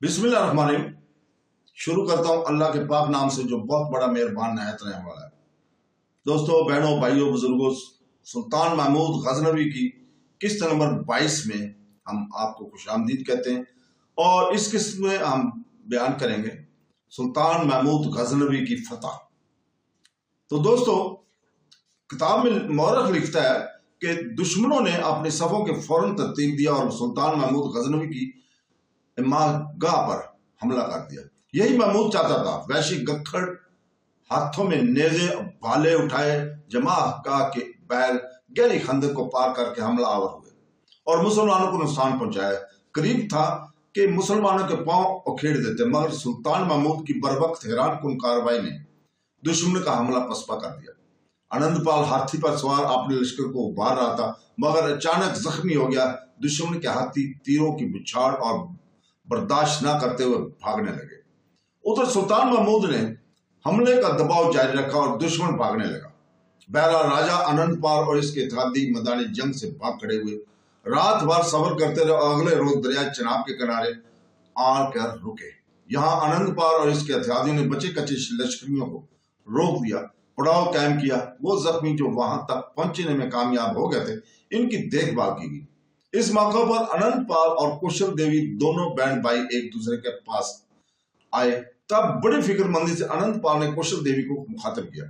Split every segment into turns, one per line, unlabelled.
बिस्मिल्लाहिर्रहमानिर्रहीम। शुरू करता हूँ अल्लाह के पाक नाम से जो बहुत बड़ा मेहरबान निहायत रहने वाला है। दोस्तों, बहनों, भाइयों, बुजुर्गों, सुल्तान महमूद गजनवी की किस्त नंबर 22 में हम आपको खुशामदीद कहते हैं और इस किस्त में हम बयान करेंगे सुल्तान महमूद गजनवी की फतह। तो दोस्तों, किताब में मौरख लिखता है कि दुश्मनों ने अपने सफों के फौरन तरतीब दिया और सुल्तान महमूद गजनवी की इमामगाह पर हमला कर दिया। यही महमूद चाहता था। वैशी गक्खड़ हाथों में नेज़े भाले उठाए जमागाह के बैल गहरी खंदक को पार करके हमला आवर हुए और मुसलमानों को नुकसान पहुंचाया। करीब था कि मुसलमानों के पांव उखेड़ देते, मगर सुल्तान महमूद की बरवक्त हैरान कुन कार्रवाई ने दुश्मन का हमला पसपा कर दिया। आनंदपाल हाथी पर सवार अपने लश्कर को उभार रहा था, मगर अचानक जख्मी हो गया। दुश्मन के हाथी तीरों की बिछाड़ और बर्दाश्त न करते हुए भागने लगे। उधर सुल्तान महमूद ने हमले का दबाव जारी रखा और दुश्मन भागने लगा। बहरहाल राजा आनंदपाल और इसके इत्तेहादी मैदानी जंग से भाग खड़े हुए। रात भर सफर करते रहे और अगले रोज दरिया चनाब के किनारे आकर रुके। यहाँ आनंदपाल और इसके इत्तेहादियों ने बचे कच्चे लश्करियों को रोक दिया, पड़ाव कायम किया। वो जख्मी जो वहां तक पहुंचने में कामयाब हो गए थे, इनकी देखभाल की गई। इस मौके पर अनंतपाल और कौशल देवी दोनों बहन भाई एक दूसरे के पास आए। तब बड़ी फिक्रमंदी से अनंतपाल ने कौशल देवी को मुखातिब किया।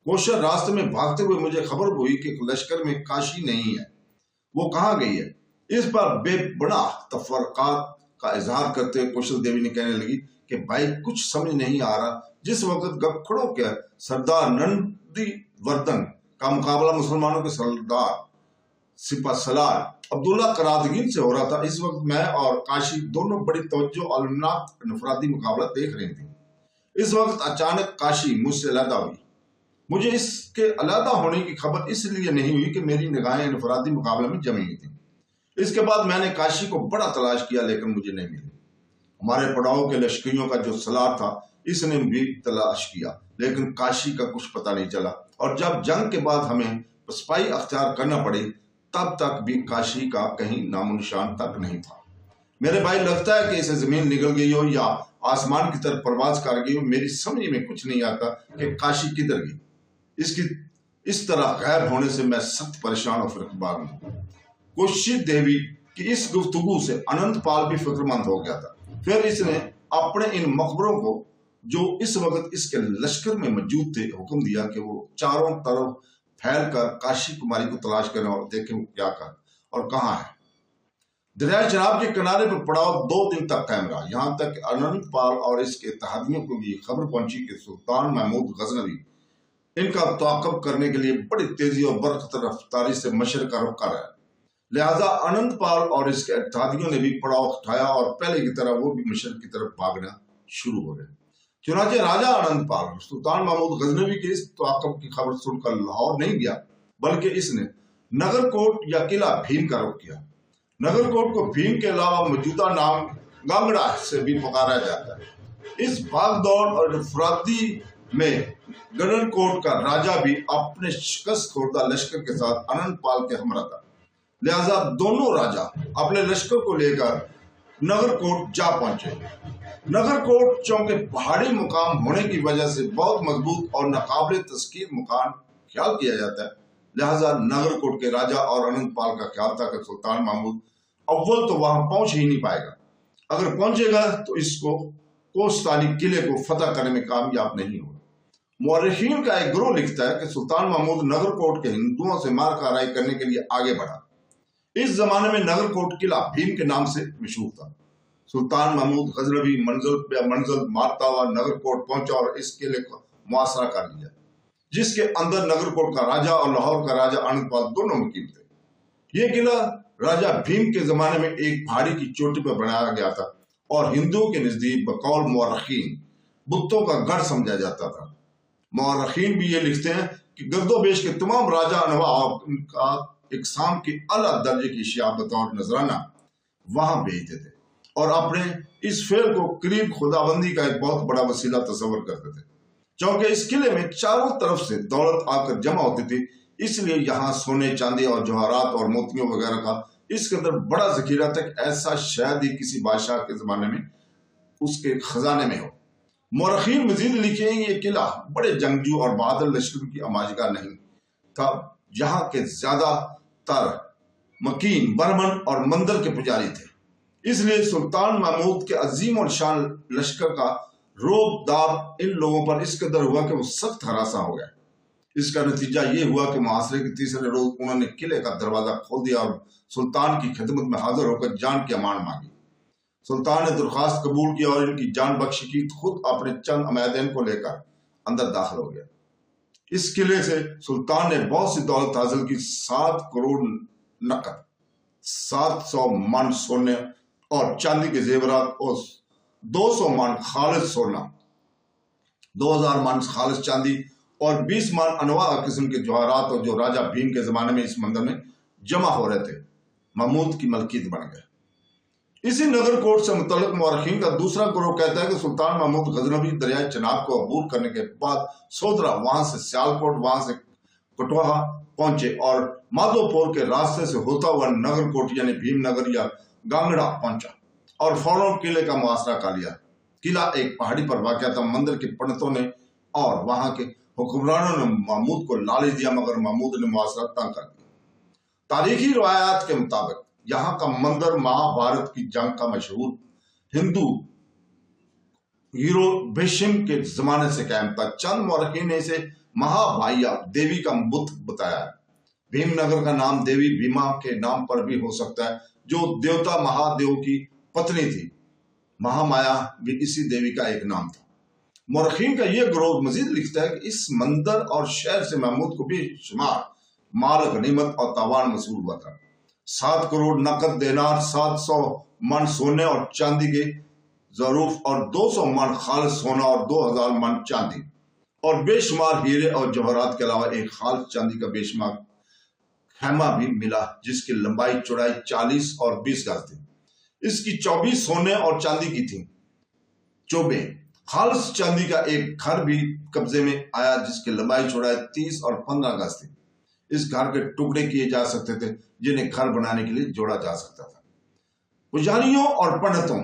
कौशल, रास्ते में भागते हुए मुझे खबर हुई कि लश्कर में काशी नहीं है, वो कहाँ गई है? इस पर बेबना तफरकात का इजहार करते हुए कौशल देवी ने कहने लगी कि भाई, कुछ समझ नहीं आ रहा। जिस वक्त गखड़ों के सरदार नंदी वर्दन का मुकाबला मुसलमानों के सरदार सिपा सलार अब्दुल्ला करादगीन से हो रहा था, इस वक्त मैं और काशी दोनों बड़ी तवज्जो और नफराती मुकाबला देख रही थी। इस वक्त अचानक काशी मुझसे अलहदा हुई। मुझे इसके अलहदा होने की खबर इसलिए नहीं हुई कि मेरी निगाहें नफराती मुकाबले में जमी हुई थी। इसके बाद मैंने काशी को बड़ा तलाश किया, लेकिन मुझे नहीं मिली। हमारे पड़ाव के लश्करियों का जो सलार था, इसने भी तलाश किया, लेकिन काशी का कुछ पता नहीं चला। और जब जंग के बाद हमें पसपाई अख्तियार करना पड़ी, तब तक भी काशी का कहीं नामो निशान तक नहीं था। मेरे भाई, लगता है कि इसे जमीन निगल गई हो या आसमान की तरफ परवाज कर गई हो। मेरी समझ में कुछ नहीं आता कि काशी किधर गई। इसकी इस तरह गायब होने से मैं सख्त परेशान और फिक्रमंद हूँ। कौशिक देवी की इस गुफ्तगू से अनंतपाल भी फिक्रमंद हो गया था। फिर इसने अपने इन मकबरों को, जो इस वक्त इसके लश्कर में मौजूद थे, हुक्म दिया कि वो चारों तरफ फैल कर काशी कुमारी को तलाश करें और देखें वो क्या कर और कहाँ है। दरिया चनाब के किनारे पर पड़ाव 2 दिन तक कायम रहा। यहाँ तक अनंतपाल और इसके इत्तेहादियों को भी खबर पहुंची कि सुल्तान महमूद गजनवी इनका ताक़ब करने के लिए बड़ी तेजी और बरकत रफ्तारी से मशरक़ का रुख कर रहा है। लिहाजा अनंतपाल और इसके इत्तेहादियों ने भी पड़ाव उठाया और पहले की तरह वो भी मशरक़ की तरफ भागना शुरू हो गए। चुनांचे राजा आनंदपाल सुल्तान महमूद गजनवी के इस ताक़ब की खबर सुनकर लाहौर नहीं गया, बल्कि इसने नगरकोट या किला भीम का रुख किया। नगरकोट को भीम के अलावा मौजूदा नाम गांगड़ा से भी पुकारा जाता है। इस भागदौड़ और अफरादी में गणनकोट का राजा भी अपने शिकस्त खुर्दा लश्कर के साथ अनंतपाल के हमरा था। लिहाजा दोनों राजा अपने लश्कर को लेकर नगरकोट जा पहुंचे। नगरकोट चौंके पहाड़ी मुकाम होने की वजह से बहुत मजबूत और नाकाबिले तस्कीर मुकाम ख्याल किया जाता है। लिहाजा नगरकोट के राजा और अनंतपाल का ख्याल था कि सुल्तान महमूद अव्वल तो वहां पहुंच ही नहीं पाएगा। अगर पहुंचेगा तो इसको कोस्तानी किले को फतह करने में कामयाब नहीं होगा। मुअर्रिखीन का एक ग्रोह लिखता है कि सुल्तान महमूद नगरकोट के हिंदुओं से मार कराई करने के लिए आगे बढ़ा। इस जमाने में नगरकोट किला भीम के नाम से मशहूर था। सुल्तान महमूद गजनवी मंजिल मारता हुआ नगरकोट पहुंचा और इस किले को मुआसरा कर लिया, जिसके अंदर नगरकोट का राजा और लाहौर का राजा अनंतपाल दोनों मुकीम थे। यह किला राजा भीम के जमाने में एक पहाड़ी की चोटी पर बनाया गया था और हिंदुओं के नजदीक बकौल मुअर्रिखीन बुतों का गढ़ समझा जाता था। मुअर्रिखीन भी ये लिखते हैं कि गर्दोबेश के तमाम राजा नवाब का इकसाम की अला दर्जे की अशिया बतौर नजराना वहां भेजते थे और अपने इस फेल को करीब खुदाबंदी का एक बहुत बड़ा वसीला तस्वर करते थे। क्योंकि इस किले में चारों तरफ से दौलत आकर जमा होती थी, इसलिए यहाँ सोने, चांदी और जवाहरात और मोतियों वगैरह का इसके अंदर बड़ा जखीरा था। ऐसा शायद ही किसी बादशाह के जमाने में اس کے خزانے میں ہو۔ مورخین مزید لکھیں یہ قلعہ بڑے جنگجو اور بہادر لشکر کی آماجگاہ نہیں تھا، جہاں کے زیادہ تر مکین، برمن اور مندر کے پجاری تھے۔ اس لیے سلطان محمود کے عظیم اور شان لشکر کا روب داب ان لوگوں پر اس قدر ہوا کہ وہ سخت ہراساں ہو گئے۔ اس کا نتیجہ یہ ہوا کہ محاصرے کے تیسرے روز انہوں نے قلعے کا دروازہ کھول دیا اور سلطان کی خدمت میں حاضر ہو کر جان کی امان مانگی۔ سلطان نے درخواست قبول کی اور ان کی جان بخشی کی، خود اپنے چند عمائدین کو لے کر اندر داخل ہو گیا۔ اس قلعے سے سلطان نے بہت سی دولت حاصل کی، 7 کروڑ نقد، 700 من سونے اور چاندی کے زیورات اور 200 من خالص سونا، 2000 من خالص چاندی اور 20 من انواع قسم کے جواہرات، اور جو راجہ بھیم کے زمانے میں اس مندر میں جمع ہو رہے تھے، محمود کی ملکیت بن گئے۔ اسی نگر کوٹ سے متعلق مورخین کا دوسرا گروہ کہتا ہے کہ سلطان محمود غزنوی دریائے چناب کو عبور کرنے کے بعد سودرا، وہاں سے سیالکوٹ، وہاں سے کٹواہا پہنچے اور مادھو پور کے راستے سے ہوتا ہوا نگر کوٹ یعنی بھیم نگر یا گانگڑا پہنچا اور فوراً قلعے کا محاصرہ کر لیا۔ قلعہ ایک پہاڑی پر واقع تھا۔ مندر کے پنڈتوں نے اور وہاں کے حکمرانوں نے محمود کو لالچ دیا، مگر محمود نے محاصرہ تنگ کر دیا۔ تاریخی روایات کے مطابق یہاں کا مندر مہابھارت کی جنگ کا مشہور ہندو ہیرو بھیشم کے زمانے سے قائم تھا۔ چند مورخین نے اسے مہابھائیا دیوی کا بت بتایا ہے۔ بھیم نگر کا نام دیوی بھیما کے نام پر بھی ہو سکتا ہے، جو دیوتا مہادیو کی پتنی تھی۔ مہامایا بھی اسی دیوی کا ایک نام تھا۔ مورخین کا یہ گروہ مزید لکھتا ہے کہ اس مندر اور شہر سے محمود کو بے شمار مال، غنیمت اور تاوان موصول ہوا تھا۔ 7 کروڑ نقد دینار، 700 من سونے اور چاندی کے ظروف اور 200 من خالص سونا اور 2000 من چاندی اور بے شمار ہیرے اور جواہرات کے علاوہ ایک خالص چاندی کا بے شمار خیمہ بھی ملا، جس کی لمبائی چوڑائی 40 اور 20 گز تھی۔ اس کی 24 سونے اور چاندی کی تھی چوبیں۔ خالص چاندی کا ایک گھر بھی قبضے میں آیا، جس کی لمبائی چوڑائی 30 اور 15 گز تھی۔ اس گھر کے ٹکڑے کیے جا سکتے تھے، جنہیں گھر بنانے کے لیے جوڑا جا سکتا تھا۔ پجاریوں اور پنڈتوں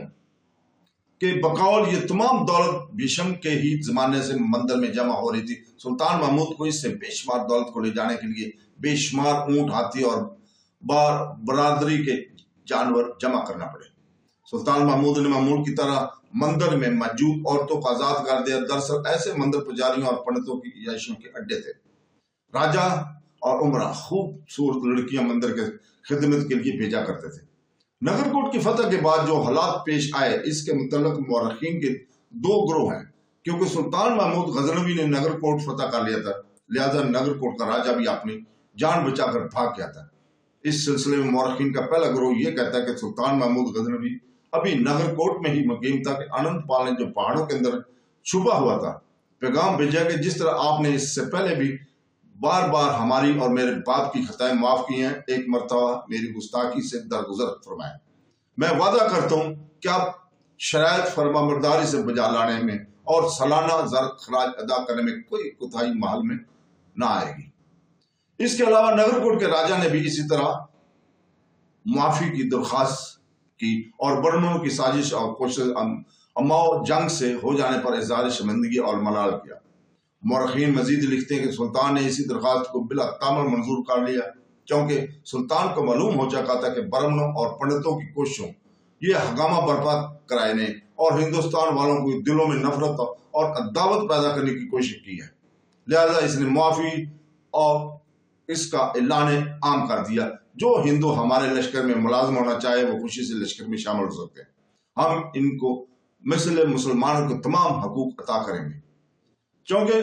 کے بقول یہ تمام دولت بھیشم کے ہی زمانے سے مندر میں جمع ہو رہی تھی۔ سلطان محمود کو اس سے بے شمار دولت کو لے جانے کے لیے بے شمار اونٹ، ہاتھی اور برادری کے جانور جمع کرنا پڑے۔ سلطان محمود نے معمول کی طرح مندر میں موجود عورتوں کو آزاد کر دیا۔ دراصل ایسے مندر پجاریوں اور پنڈتوں کی عیاشیوں کے اڈے تھے۔ راجہ اور عمرہ خوبصورت لڑکیاں مندر کے خدمت کے لیے بھیجا کرتے تھے۔ نگر کوٹ کی فتح کے بعد جو حالات پیش آئے، اس کے متعلق مورخین کے 2 گروہ ہیں۔ کیونکہ سلطان محمود غزنوی نے نگر کوٹ فتح کر لیا تھا، لہذا نگر کوٹ کا راجہ بھی اپنی جان بچا کر بھاگ گیا تھا۔ اس سلسلے میں مورخین کا پہلا گروہ یہ کہتا ہے کہ سلطان محمود غزنوی ابھی نگر کوٹ میں ہی مقیم تھا کہ اننت پال نے جو پہاڑوں کے اندر چھپا ہوا تھا پیغام بھیجا کہ جس طرح آپ نے اس سے پہلے بھی بار بار ہماری اور میرے باپ کی خطائیں معاف کی ہیں، ایک مرتبہ میری گستاخی سے درگزر فرمائیں۔ میں وعدہ کرتا ہوں کہ آپ شرائط فرما برداری سے بجا لانے میں اور سالانہ زر خراج ادا کرنے میں کوئی کوتاہی محل میں نہ آئے گی۔ اس کے علاوہ نگر کوٹ کے راجہ نے بھی اسی طرح معافی کی درخواست کی اور برمنوں کی سازش اور کوشش اماؤ جنگ سے ہو جانے پر اظہار شرمندگی اور ملال کیا۔ مورخین مزید لکھتے ہیں کہ سلطان نے اسی درخواست کو بلا تامل منظور کر لیا، کیونکہ سلطان کو معلوم ہو چکا تھا کہ برمنوں اور پنڈتوں کی کوششوں یہ ہنگامہ برپا کرانے اور ہندوستان والوں کو دلوں میں نفرت اور عداوت پیدا کرنے کی کوشش کی ہے، لہذا اس نے معافی اور اس کا اعلان عام کر دیا۔ جو ہندو ہمارے لشکر میں ملازم ہونا چاہے وہ خوشی سے لشکر میں شامل ہو سکتے ہیں، ہم ان کو مثل مسلمانوں کو تمام حقوق عطا کریں گے۔ چونکہ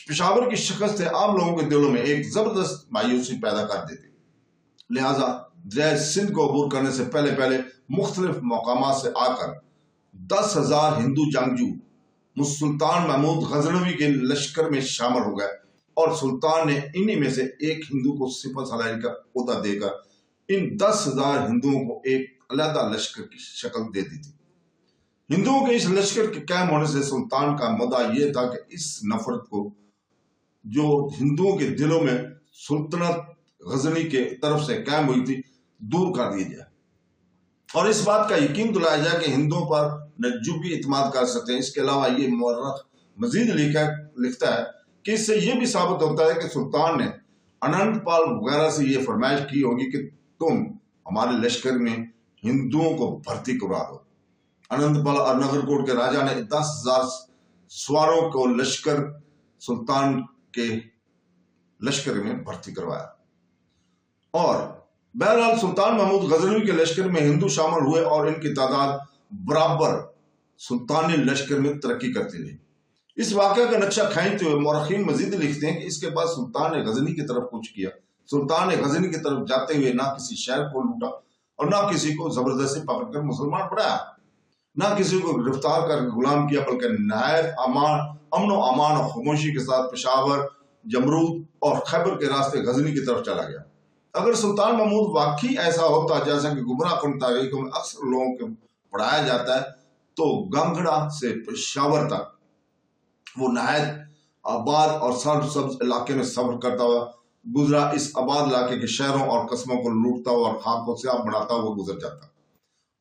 پشاور کی شکست عام لوگوں کے دلوں میں ایک زبردست مایوسی پیدا کر دیتی، لہذا دریائے سندھ کو عبور کرنے سے پہلے مختلف مقامات سے آ کر 10,000 ہندو جنگجو سلطان محمود غزنوی کے لشکر میں شامل ہو گئے، اور سلطان نے انہی میں سے ایک ہندو کو سپہ سالاری کا عہدہ دے کر ان 10,000 ہندوؤں کو ایک علیحدہ لشکر کی شکل دے دی تھی۔ ہندوؤں کے اس لشکر کے قائم ہونے سے سلطان کا مدعا یہ تھا کہ اس نفرت کو جو ہندوؤں کے دلوں میں سلطنت غزنی کے طرف سے قائم ہوئی تھی دور کر دیا جائے، اور اس بات کا یقین دلایا جائے کہ ہندوؤں پر नज्जुब भी इत्माद कर सकते हैं। इसके अलावा ये मौरख मजीद लिखता है कि इससे ये भी साबित होता है कि सुल्तान ने अनंतपाल वगैरह से ये फरमाइश की होगी कि तुम हमारे लश्कर में हिंदुओं को भर्ती करवा दो। अनंतपाल और नगरकोट के राजा ने 10,000 सवारों को लश्कर सुल्तान के लश्कर में भर्ती करवाया और बहरहाल सुल्तान महमूद गजनवी के लश्कर में हिंदू शामिल हुए और इनकी तादाद बराबर सुल्तानी लश्कर में तरक्की करती रही। इस वाक़े का नक्शा खींचते हुए मौरखीन मजीद लिखते हैं कि इसके बाद सुल्तान ने गजनी की तरफ कुछ किया। सुल्तान ने गजनी की तरफ जाते हुए ना किसी शहर को लूटा और ना किसी को जबरदस्ती पकड़कर मुसलमान बनाया, ना किसी को गिरफ्तार कर गुलाम किया, बल्कि नहायत अमन व अमान और खामोशी के साथ पेशावर, जमरूद और खैबर के रास्ते गजनी की तरफ चला गया। अगर सुल्तान महमूद वाकई ऐसा होता जैसा कि गुमराह कुन तारीखों में अक्सर लोगों को पढ़ाया जाता है, तो गंगड़ा से पेशावर तक वो नहायत आबाद और सरसब्ज इलाके में सफर करता हुआ गुजरा। इस आबाद इलाके के शहरों और कस्बों को लूटता हुआ और खाक को स्याह बनाता हुआ गुजर जाता।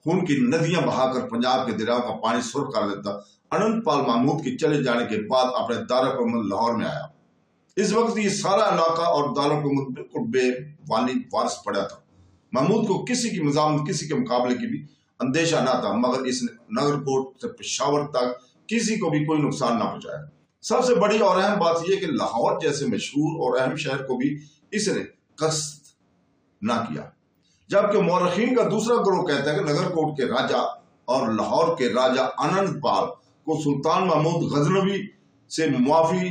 खून की नदियां बहाकर पंजाब के दरियाओं का पानी सुर्ख कर देता। अनंतपाल महमूद के चले जाने के बाद अपने दारुल लाहौर में आया। इस वक्त ये सारा इलाका और दारुल बिल्कुल बेवाली वारिस पड़ा था। महमूद को किसी की मज़ामत, किसी के मुकाबले की भी अंदेशा न था, मगर इसने नगरकोट से पेशावर तक किसी को भी कोई नुकसान ना पहुंचाया। सबसे बड़ी और अहम बात यह कि लाहौर जैसे मशहूर और अहम शहर को भी इसने कष्ट ना किया। जबकि मौरखीन का दूसरा ग्रोह कहता है कि नगरकोट के राजा और लाहौर के राजा अनंतपाल को सुल्तान महमूद गजनवी से मुआफी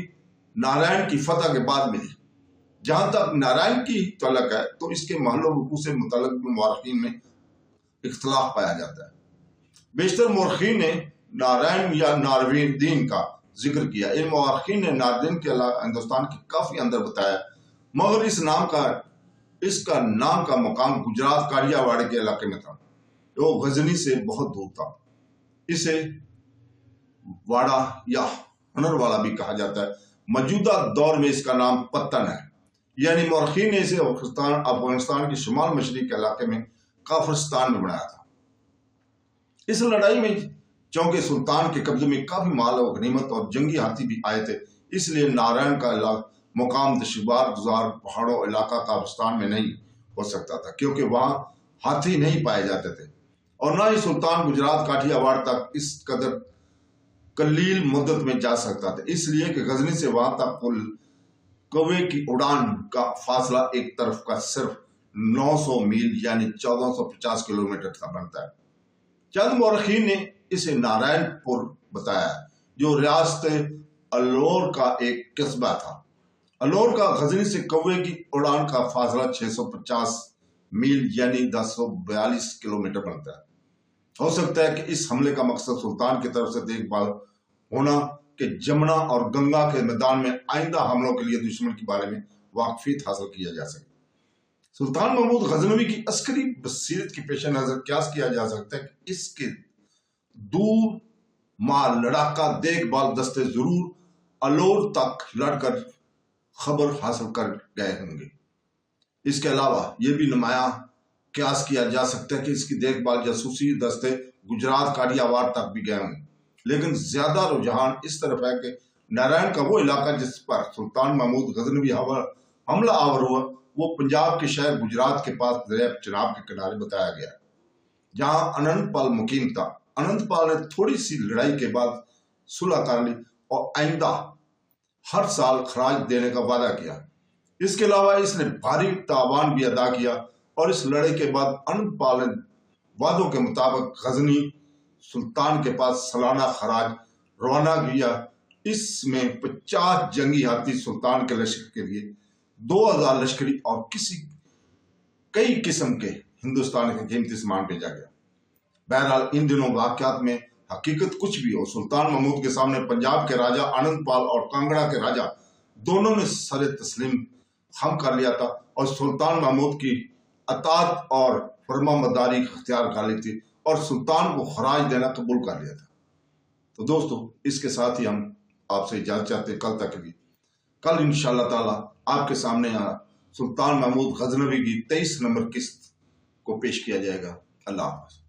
नारायण की फतह के बाद मिली। जहां तक नारायण की तलक है तो इसके महल रुकू से मुतल्लिक मौरखीन में इख्तलाफ पाया जाता है। बेशतर मौरखीन ने नारायण या नारवीन का जिक्र किया। इन मौरखीन ने नारदीन के हिंदुस्तान के काफी अंदर बताया, मगर इसका नाम का मकाम गुजरात काड़ियावाड़ी के इलाके में था, जो गजनी से बहुत दूर था। इसे वाड़ा या हनरवाला भी कहा जाता है। मौजूदा दौर में इसका नाम पत्तन है, यानी मौरखीन ने इसे अफगानिस्तान के शुमाल मशरिक इलाके में काफिरस्तान में बनाया था। इस लड़ाई में चूंकि सुल्तान के कब्जे में काफी माल और गनीमत और जंगी हाथी भी आए थे, इसलिए नारायण का मुकाम दशवार गुजार पहाड़ों इलाका काफिरस्तान में नहीं हो सकता था, क्योंकि वहां हाथी नहीं पाए जाते थे और न ही सुल्तान गुजरात काठियावाड़ तक इस कदर कलील मुद्दत में जा सकता था। इसलिए कि गजनी से वहां तक कुल कौवे की उड़ान का फासला एक तरफ का सिर्फ 900 मील यानी 1450 किलोमीटर का बनता है। चंद मौरखीन ने इसे नारायणपुर बताया, जो रियासत अल्लोर का एक कस्बा था। अल्लोर का गजनी से कौवे की उड़ान का फासला 650 मील यानी 1042 किलोमीटर बनता है। हो सकता है कि इस हमले का मकसद सुल्तान की तरफ से देखभाल होना कि जमुना और गंगा के मैदान में आइंदा हमलों के लिए दुश्मन के बारे में वाकफियत हासिल किया जा सके। सुल्तान महमूद गजनवी की अस्करी बसीरत की पेश नजर क्यास किया जा सकता है कि इसके दूर माल लड़ाका देखभाल दस्ते जरूर अलोर तक लड़कर खबर हासिल कर गए होंगे। इसके अलावा यह भी नुमाया क्यास किया जा सकता है कि इसकी देखभाल जासूसी दस्ते गुजरात काड़ियावाड़ तक भी गए होंगे, लेकिन ज्यादा रुझान इस तरफ है कि नारायण का वो इलाका जिस पर सुल्तान महमूद गजनवी हमला आवर हुआ, वो पंजाब के शहर गुजरात के पास दरिया चिनाब के किनारे बताया गया, जहां अनंतपाल मुकीम था। अनंतपाल ने थोड़ी सी लड़ाई के बाद सुलह कर ली और आइंदा हर साल खराज देने का वादा किया। इसके अलावा इसने भारी तावान भी अदा किया और इस लड़ाई के बाद अनंतपाल ने वादों के मुताबिक गजनी सुल्तान के पास सालाना खराज रवाना किया। इसमें 50 जंगी हाथी सुल्तान के लश्कर के लिए, 2000 लश्करी और कई किस्म के हिंदुस्तान के कीमती सामान भेजा गया। बहरहाल इन दिनों वाकयात में हकीकत कुछ भी हो, सुल्तान महमूद के सामने पंजाब के राजा अनंतपाल और कांगड़ा के राजा दोनों ने सर तस्लीम खम कर लिया था और सुल्तान महमूद की अतात और फरमाबरदारी अख्तियार कर ली थी और सुल्तान को खराज देना कबूल कर लिया था। तो दोस्तों, इसके साथ ही हम आपसे इजाजत चाहते कल तक भी। कल इंशाअल्लाह ताला आपके सामने सुल्तान महमूद गजनवी की 23 नंबर किस्त को पेश किया जाएगा। अल्लाह हाफ़िज़।